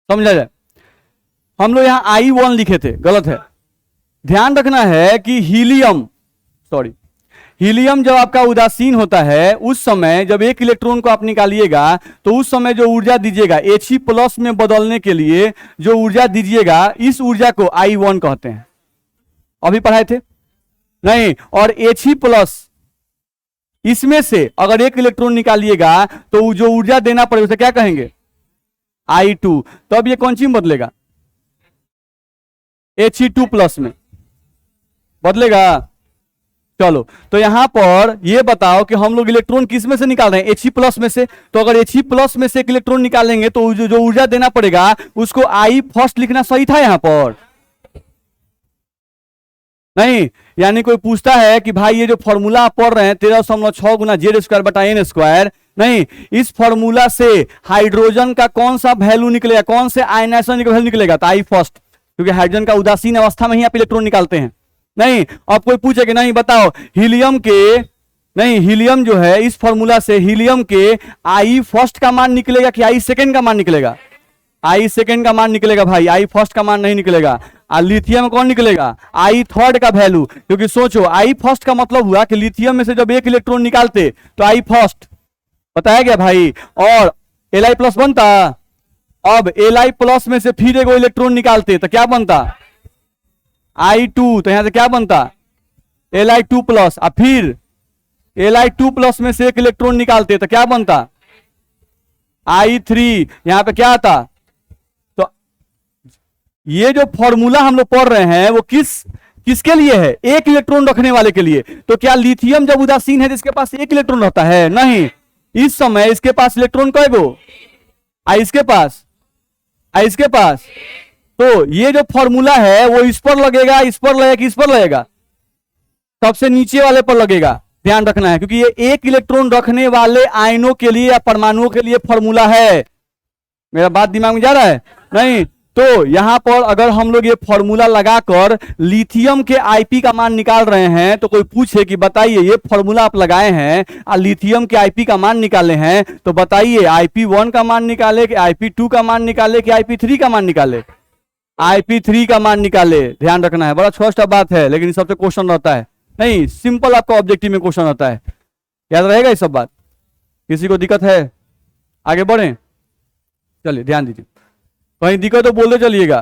समझा जाए, हम लोग यहां I1 लिखे थे, गलत है। ध्यान रखना है कि हीलियम जब आपका उदासीन होता है, उस समय जब एक इलेक्ट्रॉन को आप निकालिएगा तो उस समय जो ऊर्जा दीजिएगा He+ में बदलने के लिए जो ऊर्जा दीजिएगा, इस ऊर्जा को I1 कहते हैं, अभी पढ़ाए थे नहीं। और He+ इसमें से अगर एक इलेक्ट्रॉन निकालिएगा तो जो ऊर्जा देना पड़ेगा उसे क्या कहेंगे, I2। तो अब ये कौन सी बदलेगा, He2+ में, बदलेगा। चलो तो यहां पर ये बताओ कि हम लोग इलेक्ट्रॉन किस में से निकाल रहे हैं, He+ में से। तो अगर He+ में से एक इलेक्ट्रॉन निकालेंगे तो जो ऊर्जा देना पड़ेगा उसको I फर्स्ट लिखना सही था यहां पर, नहीं? यानी कोई पूछता है कि भाई ये जो फॉर्मूला आप पढ़ रहे हैं 13.6 गुना Z²/N², नहीं, इस फॉर्मूला से हाइड्रोजन का कौन सा वैल्यू निकलेगा, कौन से आयनाइजेशन का वैल्यू निकलेगा, तो I फर्स्ट, क्योंकि हाइड्रोजन का उदासीन अवस्था में ही आप इलेक्ट्रॉन निकालते हैं। नहीं, अब कोई पूछे कि नहीं बताओ हीलियम के, नहीं, हीलियम जो है इस फॉर्मूला से हीलियम के I फर्स्ट का मान निकलेगा कि I सेकेंड का मान निकलेगा? I सेकेंड का मान निकलेगा भाई, I फर्स्ट का मान नहीं निकलेगा। और लिथियम में कौन निकलेगा? I थर्ड का वैल्यू, क्योंकि सोचो I फर्स्ट का मतलब हुआ कि लिथियम में से जब एक इलेक्ट्रॉन निकालते तो I फर्स्ट, बताया गया भाई, और Li+ बनता। अब Li+ में से फिर एक इलेक्ट्रॉन निकालते तो क्या बनता? I2, तो यहां से क्या बनता? Li2+, और फिर Li2+ में से एक इलेक्ट्रॉन निकालते तो क्या बनता? I3, यहां पे क्या आता? तो ये जो फॉर्मूला हम लोग पढ़ रहे हैं वो किसके लिए है? एक इलेक्ट्रॉन रखने वाले के लिए। तो क्या लिथियम जब उदासीन है जिसके पास एक इलेक्ट्रॉन रहता है? नहीं, इस समय इसके पास इलेक्ट्रॉन कई गो? इसके पास, इसके पास। तो ये जो फॉर्मूला है वो इस पर लगेगा, इस पर लगेगा, इस पर लगेगा? सबसे नीचे वाले पर लगेगा, ध्यान रखना है, क्योंकि ये एक इलेक्ट्रॉन रखने वाले आयनों के लिए या परमाणुओं के लिए फॉर्मूला है। मेरा बात दिमाग में जा रहा है? नहीं, तो यहां पर अगर हम लोग ये फॉर्मूला लगाकर लिथियम के Ip का मान निकाल रहे हैं तो कोई पूछे कि बताइए ये फॉर्मूला आप लगाए हैं और लिथियम के Ip का मान निकाले हैं, तो बताइए Ip1 का मान निकाले कि Ip2 का मान निकाले कि Ip3 का मान निकाले? Ip3 का मान निकाले। ध्यान रखना है, बड़ा छोटा बात है लेकिन सबसे क्वेश्चन रहता है। नहीं, सिंपल आपका ऑब्जेक्टिव में क्वेश्चन आता है, याद रहेगा ये सब बात। किसी को दिक्कत है? आगे बढ़े, चलिए ध्यान दीजिए, कहीं दिक्कत तो बोलते चलिएगा।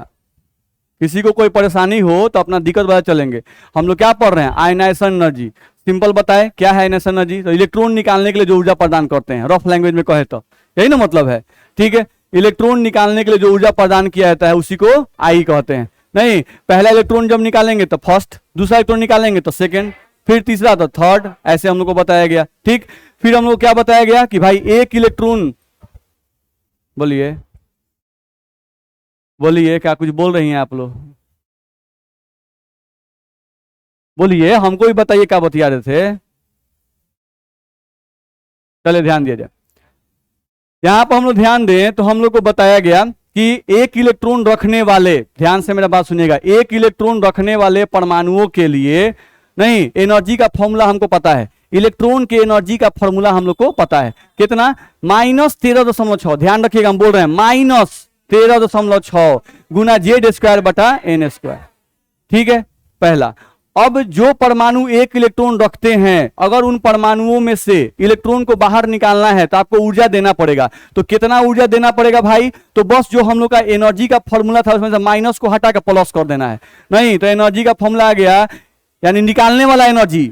किसी को कोई परेशानी हो तो अपना दिक्कत बता चलेंगे। हम लोग क्या पढ़ रहे हैं? Ionization energy. सिंपल बताए क्या है आयनाइजेशन एनर्जी? तो इलेक्ट्रॉन निकालने के लिए जो ऊर्जा प्रदान करते हैं, रफ लैंग्वेज में कहे तो यही ना मतलब है, ठीक है? इलेक्ट्रॉन निकालने के लिए जो ऊर्जा प्रदान किया जाता है उसी को I कहते हैं। नहीं, पहला इलेक्ट्रॉन जब निकालेंगे तो फर्स्ट, दूसरा इलेक्ट्रॉन निकालेंगे तो सेकेंड, फिर तीसरा तो थर्ड, ऐसे हम लोग को बताया गया, ठीक? फिर हम लोग क्या बताया गया कि भाई एक इलेक्ट्रॉन, बोलिए बोलिए, क्या कुछ बोल रही हैं आप लोग? बोलिए, हमको भी बताइए क्या बतिया रहे थे। चले ध्यान दिया जाए, यहां पर हम लोग ध्यान दें तो हम लोग को बताया गया कि एक इलेक्ट्रॉन रखने वाले, ध्यान से मेरा बात सुनिएगा, एक इलेक्ट्रॉन रखने वाले परमाणुओं के लिए, नहीं, एनर्जी का फॉर्मूला हमको पता है। इलेक्ट्रॉन के एनर्जी का फॉर्मूला हम लोग को पता है, कितना? -13.6। ध्यान रखिएगा, हम बोल रहे हैं -13.6 गुना Z²/N², ठीक है? पहला। अब जो परमाणु एक इलेक्ट्रॉन रखते हैं, अगर उन परमाणुओं में से इलेक्ट्रॉन को बाहर निकालना है तो आपको ऊर्जा देना पड़ेगा। तो कितना ऊर्जा देना पड़ेगा भाई? तो बस जो हम लोग का एनर्जी का फॉर्मूला था उसमें से माइनस को हटा के प्लस कर देना है। नहीं तो एनर्जी का फॉर्मूला आ गया, यानी निकालने वाला एनर्जी,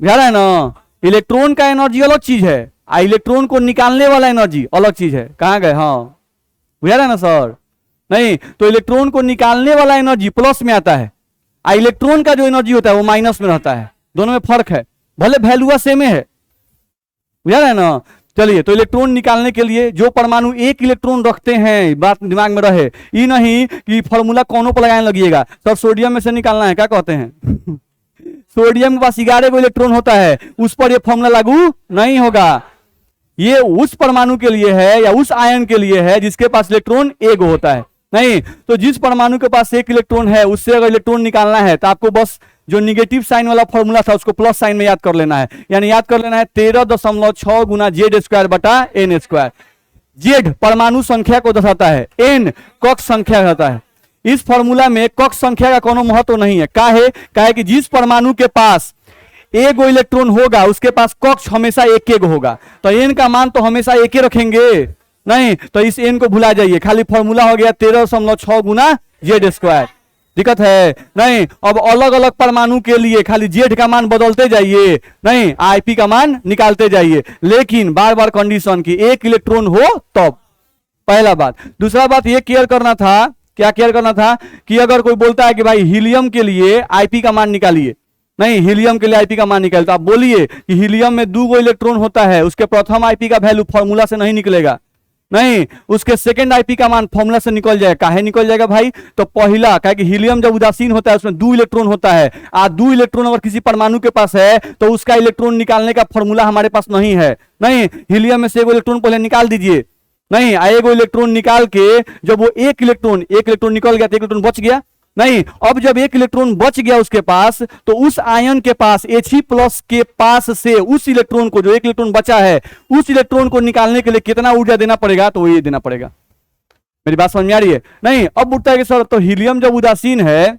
ध्यान है ना? इलेक्ट्रॉन का एनर्जी अलग चीज है, इलेक्ट्रॉन को निकालने वाला एनर्जी अलग चीज है। कहां गए? हाँ, बुझा रहा है ना सर? नहीं, तो इलेक्ट्रॉन को निकालने वाला एनर्जी प्लस में आता है, इलेक्ट्रॉन का जो एनर्जी होता है वो माइनस में रहता है। दोनों में फर्क है, भले वैल्यू सेम है, बुझा रहा है ना? चलिए, तो इलेक्ट्रॉन निकालने के लिए जो परमाणु एक इलेक्ट्रॉन रखते हैं, बात दिमाग में रहे, ये नहीं कि फॉर्मूला कौनों पर लगाने लगिएगा। सर सोडियम में से निकालना है, क्या कहते हैं? सोडियम के पास 11 को इलेक्ट्रॉन होता है, उस पर यह फॉर्मूला लागू नहीं होगा। ये उस परमाणु के लिए है या उस आयन के लिए है जिसके पास इलेक्ट्रॉन एक होता है। नहीं, तो जिस परमाणु के पास एक इलेक्ट्रॉन है उससे अगर इलेक्ट्रॉन निकालना है तो आपको बस जो निगेटिव साइन वाला फॉर्मूला था उसको प्लस साइन में याद कर लेना है। यानी याद कर लेना है 13.6 गुना Z²/N²। Z परमाणु संख्या को दर्शाता है, N कक्ष संख्या रहता है। इस फॉर्मूला में कक्ष संख्या का कोनो महत्व नहीं है। काहे कि जिस परमाणु के पास एक इलेक्ट्रॉन होगा उसके पास कक्ष हमेशा एक होगा, तो N का मान तो हमेशा एक रखेंगे। नहीं, तो इस N को भुला जाइए, खाली फॉर्मूला हो गया 13.6 गुना Z²। दिक्कत है? नहीं, अब अलग अलग परमाणु के लिए खाली Z का मान बदलते जाइए, नहीं Ip का मान निकालते जाइए, लेकिन बार बार कंडीशन की एक इलेक्ट्रॉन हो तब। पहला बात। दूसरा बात ये क्लियर करना था क्या क्लियर करना था कि अगर कोई बोलता है कि भाई हीलियम के लिए आईपी का मान निकालिए, नहीं हीलियम के लिए आईपी का मान निकालिए, तो आप बोलिए कि हीलियम में 2 इलेक्ट्रॉन होता है, उसके प्रथम आईपी का वैल्यू फॉर्मूला से नहीं निकलेगा, नहीं उसके सेकंड आईपी का मान फॉर्मूला से निकल जाएगा। काहे निकल जाएगा भाई? तो पहला कहे कि हीलियम जब उदासीन होता है उसमें 2 इलेक्ट्रॉन होता है, 2 इलेक्ट्रॉन अगर किसी परमाणु के पास है तो उसका इलेक्ट्रॉन निकालने का फॉर्मूला हमारे पास नहीं है, नहीं हीलियम में से 1 इलेक्ट्रॉन पहले निकाल दीजिए, नहीं 1 इलेक्ट्रॉन निकाल के जब वो एक इलेक्ट्रॉन निकल गया तो 1 इलेक्ट्रॉन बच गया, नहीं अब जब 1 इलेक्ट्रॉन बच गया उसके पास तो उस आयन के पास He+ के पास से उस इलेक्ट्रॉन को, जो 1 इलेक्ट्रॉन बचा है उस इलेक्ट्रॉन को निकालने के लिए कितना ऊर्जा देना पड़ेगा? तो ये देना पड़ेगा। मेरी बात समझ में आ रही है? नहीं अब उठता है कि सर तो हीलियम जब उदासीन है,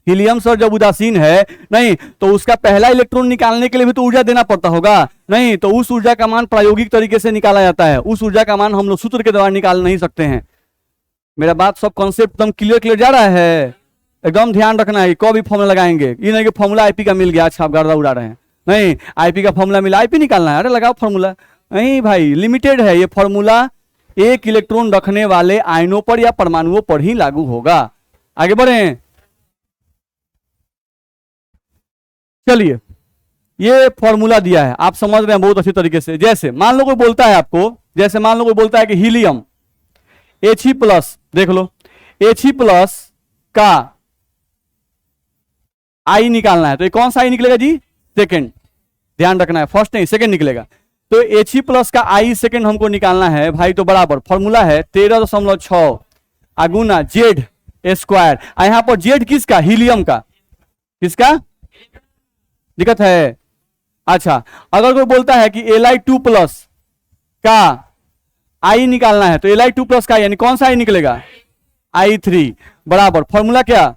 हीलियम सर जब उदासीन है, नहीं तो उसका पहला इलेक्ट्रॉन निकालने के लिए भी तो ऊर्जा देना पड़ता होगा, नहीं तो उस ऊर्जा का मान प्रायोगिक तरीके से निकाला जाता है, उस ऊर्जा का मान हम लोग सूत्र के द्वारा निकाल नहीं सकते हैं। मेरा बात सब कॉन्सेप्ट एकदम क्लियर जा रहा है? एकदम ध्यान रखना है, कोई भी फॉर्मूला लगाएंगे ये नहीं कि फॉर्मूला आईपी का मिल गया, अच्छा आप गर्दा उड़ा रहे हैं, नहीं आईपी का फॉर्मूला मिला आईपी निकालना है, अरे लगाओ फॉर्मूला, नहीं भाई लिमिटेड है ये फॉर्मूला, 1 इलेक्ट्रॉन रखने वाले आयनों पर या परमाणुओं पर ही लागू होगा। आगे बढ़े, चलिए ये फॉर्मूला दिया है आप समझ रहे हैं बहुत अच्छी तरीके से। जैसे मान लो कोई बोलता है आपको, जैसे मान लो कोई बोलता है कि हीलियम He+, देख लो He+ का आई निकालना है, तो ये कौन सा आई निकलेगा जी? सेकंड, ध्यान रखना है, फर्स्ट नहीं सेकंड निकलेगा। तो He+ का आई सेकंड हमको निकालना है भाई, तो बराबर फॉर्मूला है 13.6 अगुना Z²। यहां पर Z किसका? हीलियम का। किसका? दिक्कत है? अच्छा अगर कोई बोलता है कि Li2+ का आई निकालना है, तो Li2+ का यानी कौन सा आई निकलेगा? I3 बराबर फॉर्मूला क्या?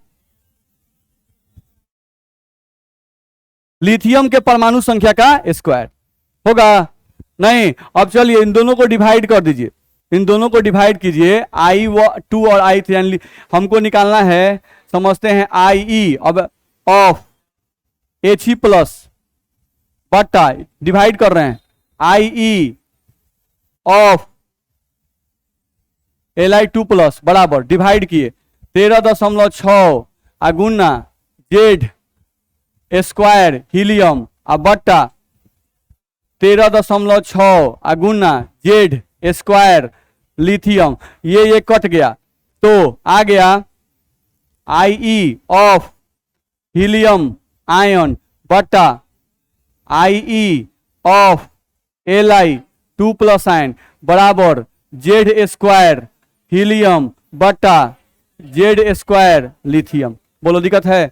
लिथियम के परमाणु संख्या का स्क्वायर होगा, नहीं अब चलिए इन दोनों को डिवाइड कर दीजिए, इन दोनों को डिवाइड कीजिए, I2 और I3 यानी हमको निकालना है, समझते हैं IE अब ऑफ He+ बटा डिवाइड कर रहे हैं IE ऑफ Li2+ बराबर डिवाइड किए 13.6 अगुना Z² हीलियम अब बट्टा 13.6 अगुना Z² लिथियम, ये कट गया तो आ गया IE ऑफ हीलियम आयन बट्टा IE ऑफ Li2+ आयन बराबर Z² हीलियम बट्टा Z² लिथियम। बोलो दिक्कत है?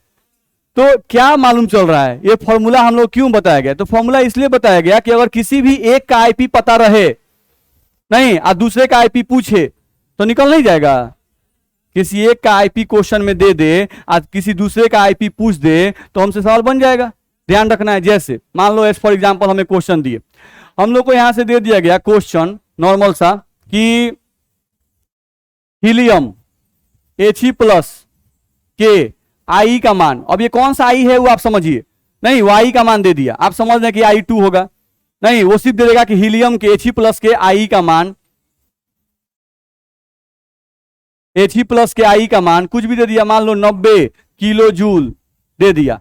तो क्या मालूम चल रहा है? ये फॉर्मूला हम लोग क्यों बताया गया? तो फॉर्मूला इसलिए बताया गया कि अगर किसी भी एक का आईपी पता रहे, नहीं और दूसरे का आईपी पूछे तो निकल नहीं जाएगा। किसी एक का आईपी क्वेश्चन में दे दे, आज किसी दूसरे का आईपी पूछ दे तो हमसे सवाल बन जाएगा। ध्यान रखना है, जैसे मान लो एज फॉर एग्जांपल हमें क्वेश्चन दिए, हम लोग को यहां से दे दिया गया क्वेश्चन नॉर्मल सा कि हीलियम He+ के आई का मान, अब ये कौन सा आई है वो आप समझिए, नहीं वो आई का मान दे दिया, आप समझ रहे कि I2 होगा, नहीं वो सिर्फ दे देगा कि हीलियम के He+ के आई का मान, He+ के आई का मान कुछ भी दे दिया, मान लो 90 किलो जूल दे दिया,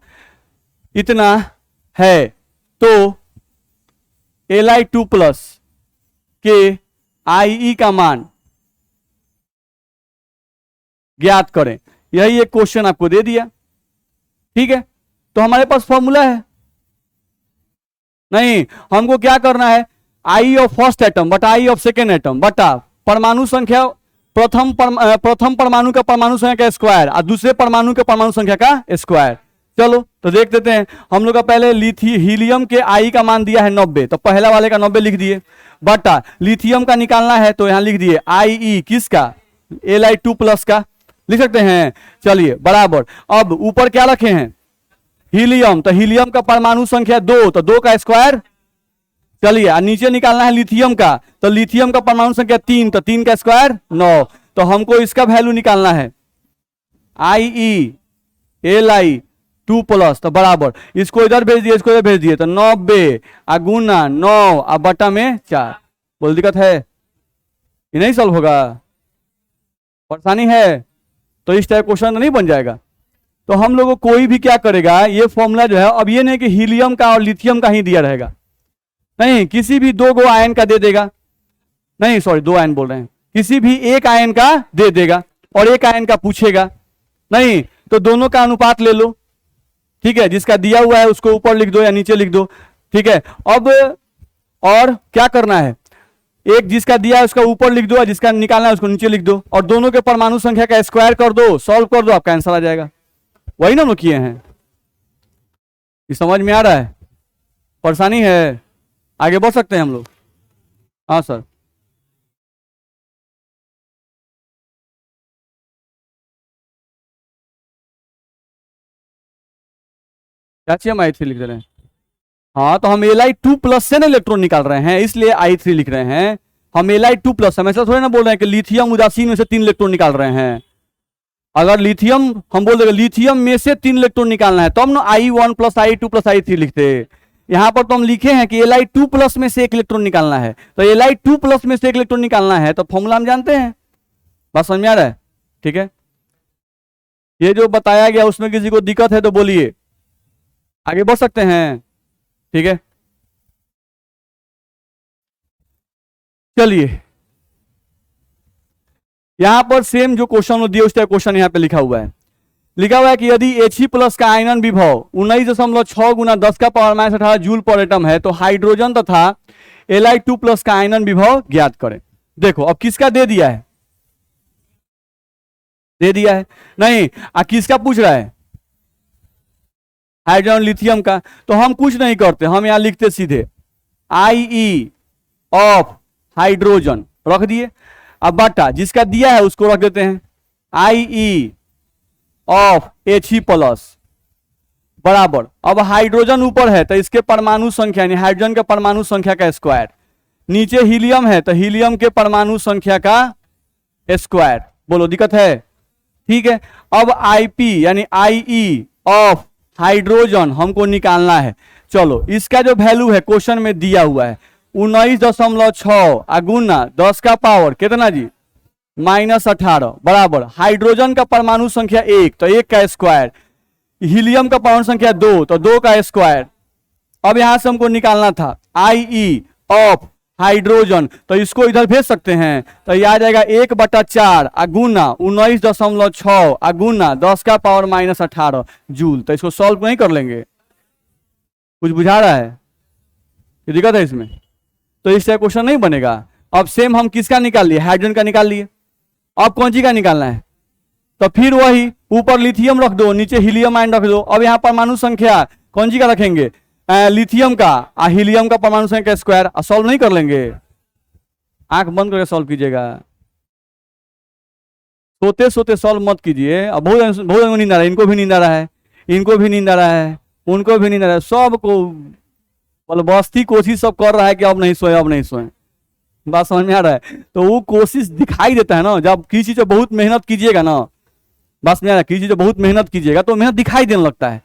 इतना है, तो Li2+ के IE का मान ज्ञात करें। यही एक क्वेश्चन आपको दे दिया, ठीक है। तो हमारे पास फॉर्मूला है, नहीं हमको क्या करना है, आई ऑफ फर्स्ट एटम बटा आई ऑफ सेकेंड एटम बटा परमाणु संख्या, प्रथम परमाणु का परमाणु संख्या का स्क्वायर और दूसरे परमाणु के परमाणु संख्या का स्क्वायर। चलो तो देख देते हैं, हम लोग का पहले हीलियम के आई का मान दिया है 90, तो पहला वाले का 90 लिख दिए, बटा लिथियम का निकालना है तो यहां लिख दिए IE किसका, Li2+ का लिख सकते हैं। चलिए बराबर, अब ऊपर क्या रखे हैं, हीलियम, तो हीलियम का परमाणु संख्या 2, तो 2 का स्क्वायर। चलिए और नीचे निकालना है लिथियम का, तो लिथियम का परमाणु संख्या 3, तो 3 का स्क्वायर 9, तो हमको इसका वैल्यू निकालना है IE Li2+, तो बराबर इसको इधर भेज दिए, इसको इधर भेज दिए, तो 90 गुना 9 और बटा में 4। बोल दिक्कत है? ये नहीं सॉल्व होगा, परेशानी है? तो इस टाइप क्वेश्चन नहीं बन जाएगा। तो हम लोग को कोई भी क्या करेगा, ये फॉर्मूला जो है, अब ये नहीं कि हीलियम का और लिथियम का ही दिया रहेगा, नहीं, किसी भी दो गो आयन का दे देगा, नहीं सॉरी दो आयन बोल रहे हैं, किसी भी एक आयन का दे देगा और एक आयन का पूछेगा, नहीं तो दोनों का अनुपात ले लो, ठीक है, जिसका दिया हुआ है उसको ऊपर लिख दो या नीचे लिख दो, ठीक है। अब और क्या करना है, एक जिसका दिया है उसका ऊपर लिख दो और जिसका निकालना है उसको नीचे लिख दो और दोनों के परमाणु संख्या का स्क्वायर कर दो, सॉल्व कर दो, आपका आंसर आ जाएगा। वही ना हम लोग किए हैं। ये समझ में आ रहा है? परेशानी है? आगे बढ़ सकते हैं हम लोग? हाँ सर। क्या चाहिए? हम i3 लिख दे रहे हैं। हाँ तो हम Li2+ से ना इलेक्ट्रॉन निकाल रहे हैं, इसलिए i3 लिख रहे हैं। हम Li2+, हम ऐसा थोड़ी ना बोल रहे हैं कि लिथियम उदासीन में से 3 इलेक्ट्रॉन निकाल रहे हैं। अगर लिथियम हम बोल देंगे लिथियम में से 3 इलेक्ट्रॉन निकालना है तो हम ना i1+ i2+ i3 लिखते। यहां पर तो हम लिखे हैं कि Li2+ में से 1 इलेक्ट्रॉन निकालना है, तो Li2+ में से 1 इलेक्ट्रॉन निकालना है तो फॉर्मूला हम जानते हैं। बात समझ में आ रहा है? ठीक है, ये जो बताया गया उसमें किसी को दिक्कत है तो बोलिए, आगे बढ़ सकते हैं। ठीक है, चलिए यहां पर सेम जो क्वेश्चन दिया उस टाइप क्वेश्चन यहां पे लिखा हुआ है। लिखा हुआ है कि यदि He+ का आयनन विभव 19.6 गुना 10⁻18 जूल पर एटम है तो हाइड्रोजन तथा Li2+ का आयनन विभव ज्ञात करें। देखो अब किसका दे दिया है, दे दिया है, नहीं किसका पूछ रहा है, हाइड्रोजन लिथियम का। तो हम कुछ नहीं करते, हम यहां लिखते सीधे IE ऑफ हाइड्रोजन रख दिए, अब बटा जिसका दिया है उसको रख देते हैं IE ऑफ He+ बराबर, अब हाइड्रोजन ऊपर है तो इसके परमाणु संख्या यानी हाइड्रोजन के परमाणु संख्या का स्क्वायर, नीचे हीलियम है तो हीलियम के परमाणु संख्या का स्क्वायर। बोलो दिक्कत है? ठीक है, अब IP यानी IE ऑफ हाइड्रोजन हमको निकालना है। चलो इसका जो वैल्यू है क्वेश्चन में दिया हुआ है 19.6 गुना 10 का पावर कितना जी -18 बराबर हाइड्रोजन का परमाणु संख्या 1 तो 1 का स्क्वायर, हीलियम का परमाणु संख्या 2 तो 2 का स्क्वायर। अब यहां से हमको निकालना था IE ऑफ हाइड्रोजन, तो इसको इधर भेज सकते हैं तो यह आ जाएगा 1/4 गुना 19.6 गुना 10 का पावर -18 जूल। तो इसको सॉल्व नहीं कर लेंगे? कुछ बुझा रहा है? ये दिक्कत है इसमें, तो इस टाइप क्वेश्चन नहीं बनेगा। अब सेम हम किसका निकाल लिए, हाइड्रोजन का निकाल लिए, अब कौन सी का निकालना है, तो फिर वही ऊपर लिथियम रख दो नीचे हीलियम आयन रख दो। अब यहाँ परमाणु संख्या कौन सी का रखेंगे, लिथियम का, हीलियम का परमाणु संख्या का स्क्वायर। सॉल्व नहीं कर लेंगे, आंख बंद करके सॉल्व कीजिएगा, सोते सोते सॉल्व मत कीजिए। अब बहुत बहुत नींद आ रहा है, इनको भी नींद आ रहा है, इनको भी नींद आ रहा है, उनको भी नींद आ रहा है, सबको बलबस्ती कोशिश सब कर रहा है कि अब नहीं सोए अब नहीं सोए। बात समझ में आ रहा है? तो वो कोशिश दिखाई देता है ना, जब किसी चीज बहुत मेहनत कीजिएगा ना, बस में आ रहा है, किसी चीज बहुत मेहनत कीजिएगा तो मेहनत दिखाई देने लगता है।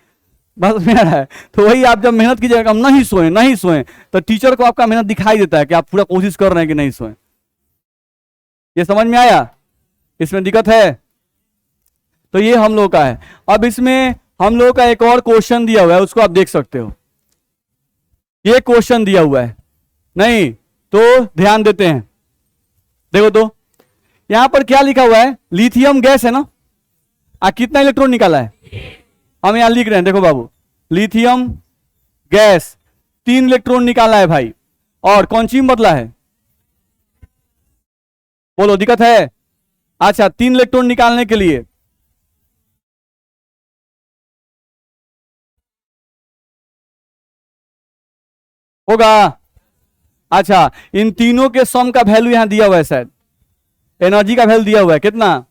बस में आ रहा है, तो वही आप जब मेहनत कीजिएगा हम नहीं सोए नहीं सोए तो टीचर को आपका मेहनत दिखाई देता है कि आप पूरा कोशिश कर रहे हैं कि नहीं सोए। ये समझ में आया? इसमें दिक्कत है? तो ये हम लोग का है। अब इसमें हम लोग का एक और क्वेश्चन दिया हुआ है, उसको आप देख सकते हो। ये क्वेश्चन दिया हुआ है, नहीं तो ध्यान देते हैं, देखो तो यहां पर क्या लिखा हुआ है, लिथियम गैस है ना, कितना इलेक्ट्रॉन निकाला है, हम यहां लिख रहे हैं, देखो बाबू लिथियम गैस 3 इलेक्ट्रॉन निकाला है भाई, और कौन सी बदला है, बोलो दिक्कत है? अच्छा 3 इलेक्ट्रॉन निकालने के लिए होगा, अच्छा इन तीनों के सम का वैल्यू यहां दिया हुआ है, शायद एनर्जी का वैल्यू दिया हुआ है कितना,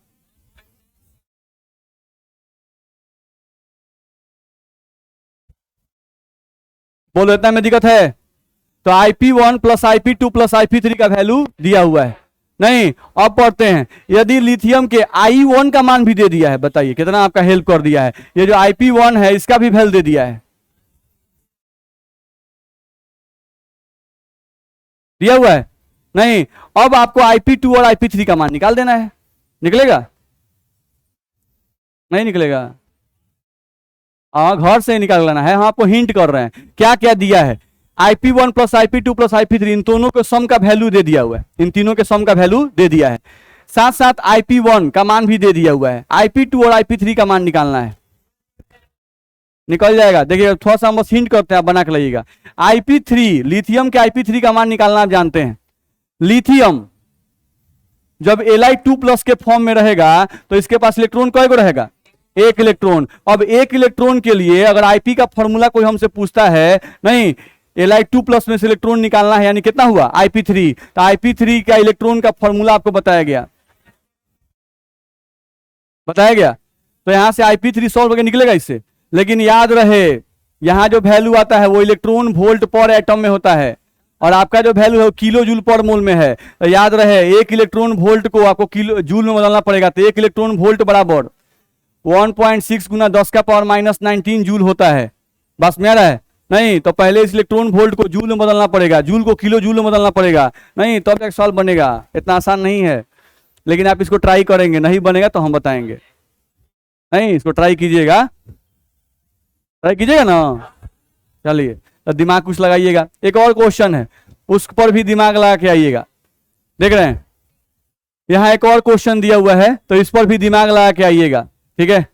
बोलो इतना में दिक्कत है? तो IP1 + IP2 + IP3 का वैल्यू दिया हुआ है। नहीं अब पढ़ते हैं, यदि लिथियम के I1 का मान भी दे दिया है, बताइए कितना आपका हेल्प कर दिया है। ये जो IP1 है इसका भी वैल्यू दे दिया है, दिया हुआ है। नहीं अब आपको IP2 और IP3 का मान निकाल देना है, निकलेगा? नहीं निकलेगा। हाँ घर से ही निकाल लेना है। हम आपको हिंट कर रहे हैं क्या क्या दिया है। IP1 plus IP2 plus IP3 इन दोनों के सम का वैल्यू दे दिया हुआ है, इन तीनों के सम का वैल्यू दे दिया है। साथ साथ IP1 का मान भी दे दिया हुआ है, IP2 और IP3 का मान निकालना है। निकल जाएगा। देखिए थोड़ा सा हम बस हिंट करते हैं, आप बना के लाइएगा। IP3 लिथियम के IP3 का मान निकालना आप जानते हैं। लिथियम जब Li2 प्लस के फॉर्म में रहेगा तो इसके पास इलेक्ट्रॉन कय को रहेगा, एक इलेक्ट्रॉन। अब एक इलेक्ट्रॉन के लिए अगर IP का फॉर्मूला कोई हमसे पूछता है, नहीं Li2 प्लस में से इलेक्ट्रॉन निकालना है, यानी कितना हुआ IP3, तो IP3 का इलेक्ट्रॉन का फॉर्मूला आपको बताया गया, तो यहां से IP3 सॉल्व करके निकलेगा इससे। लेकिन याद रहे यहां जो वैल्यू आता है वो इलेक्ट्रॉन वोल्ट पर एटम में होता है, और आपका जो वैल्यू है वो किलो जूल पर मोल में है। तो याद रहे एक इलेक्ट्रॉन वोल्ट को आपको किलो जूल में बदलना पड़ेगा। तो एक इलेक्ट्रॉन वोल्ट बराबर 1.6 गुना 10 का पावर माइनस 19 जूल होता है। बस में आ रहा है? नहीं तो पहले इस इलेक्ट्रॉन वोल्ट को जूल में बदलना पड़ेगा, जूल को किलो जूल में बदलना पड़ेगा, नहीं तब एक सॉल्व बनेगा। इतना आसान नहीं है, लेकिन आप इसको ट्राई करेंगे, नहीं बनेगा तो हम बताएंगे। नहीं इसको ट्राई कीजिएगा, ट्राई कीजिएगा ना। चलिए तो दिमाग कुछ लगाइएगा। एक और क्वेश्चन है उस पर भी दिमाग लगा के आइएगा। देख रहे हैं यहां एक और क्वेश्चन दिया हुआ है, तो इस पर भी दिमाग लगा के आइएगा, ठीक है।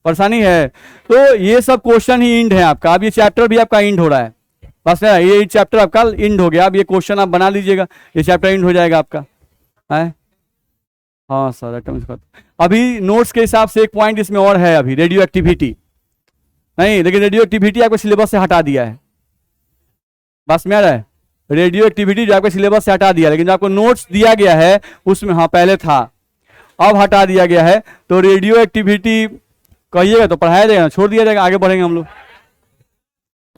परेशानी है तो ये सब क्वेश्चन ही इंड है आपका। अब ये चैप्टर भी आपका इंड हो रहा है, बस ये चैप्टर आपका इंड हो गया। अब ये क्वेश्चन आप बना लीजिएगा, ये चैप्टर इंड हो जाएगा आपका है। हाँ सर अभी नोट्स के हिसाब से एक पॉइंट इसमें और है अभी, रेडियो एक्टिविटी। नहीं लेकिन रेडियो एक्टिविटी आपको सिलेबस से हटा दिया है, बस में आ रहा है। रेडियो एक्टिविटी जो आपके सिलेबस से हटा दिया, लेकिन जो आपको नोट्स दिया गया है उसमें, हाँ पहले था अब हटा दिया गया है। तो रेडियो एक्टिविटी कहिएगा तो पढ़ाया जाएगा, छोड़ दिया जाएगा, आगे बढ़ेंगे हम लोग।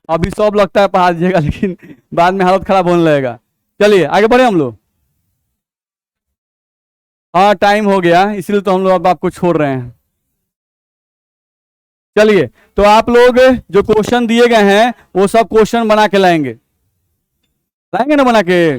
अभी सब लगता है पढ़ा दीजिएगा, लेकिन बाद में हालत खराब होने लगेगा। चलिए आगे बढ़े हम लोग। हाँ टाइम हो गया, इसलिए तो हम लोग अब आपको छोड़ रहे हैं। चलिए तो आप लोग जो क्वेश्चन दिए गए हैं वो सब क्वेश्चन बना के लाएंगे, लाएंगे ना बना के।